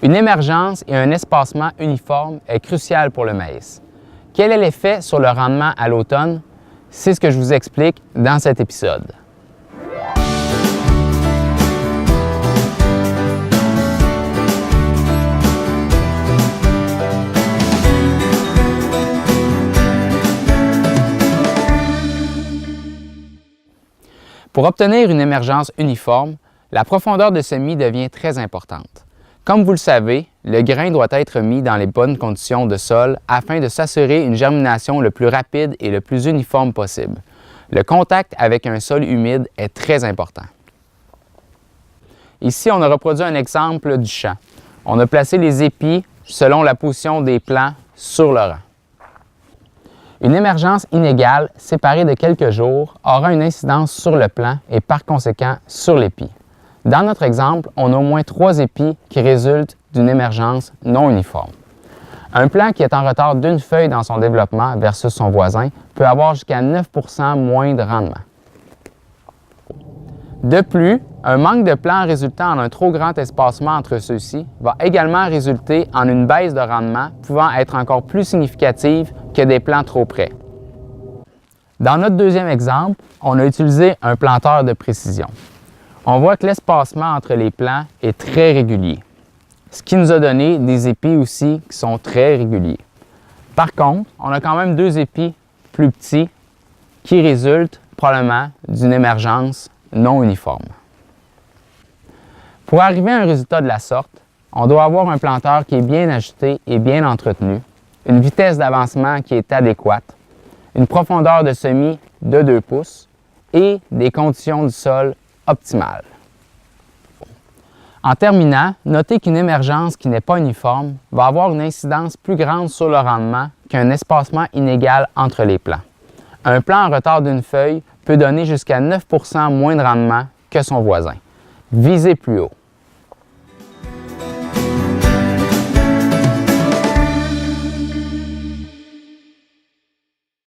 Une émergence et un espacement uniforme est crucial pour le maïs. Quel est l'effet sur le rendement à l'automne? C'est ce que je vous explique dans cet épisode. Pour obtenir une émergence uniforme, la profondeur de semis devient très importante. Comme vous le savez, le grain doit être mis dans les bonnes conditions de sol afin de s'assurer une germination le plus rapide et le plus uniforme possible. Le contact avec un sol humide est très important. Ici, on a reproduit un exemple du champ. On a placé les épis selon la position des plants sur le rang. Une émergence inégale, séparée de quelques jours, aura une incidence sur le plant et par conséquent sur l'épi. Dans notre exemple, on a au moins 3 épis qui résultent d'une émergence non uniforme. Un plant qui est en retard d'une feuille dans son développement versus son voisin peut avoir jusqu'à 9 % moins de rendement. De plus, un manque de plants résultant en un trop grand espacement entre ceux-ci va également résulter en une baisse de rendement pouvant être encore plus significative que des plants trop près. Dans notre deuxième exemple, on a utilisé un planteur de précision. On voit que l'espacement entre les plants est très régulier, ce qui nous a donné des épis aussi qui sont très réguliers. Par contre, on a quand même 2 épis plus petits qui résultent probablement d'une émergence non uniforme. Pour arriver à un résultat de la sorte, on doit avoir un planteur qui est bien ajusté et bien entretenu, une vitesse d'avancement qui est adéquate, une profondeur de semis de 2 pouces et des conditions du sol optimales. En terminant, notez qu'une émergence qui n'est pas uniforme va avoir une incidence plus grande sur le rendement qu'un espacement inégal entre les plants. Un plant en retard d'une feuille peut donner jusqu'à 9 % moins de rendement que son voisin. Visez plus haut.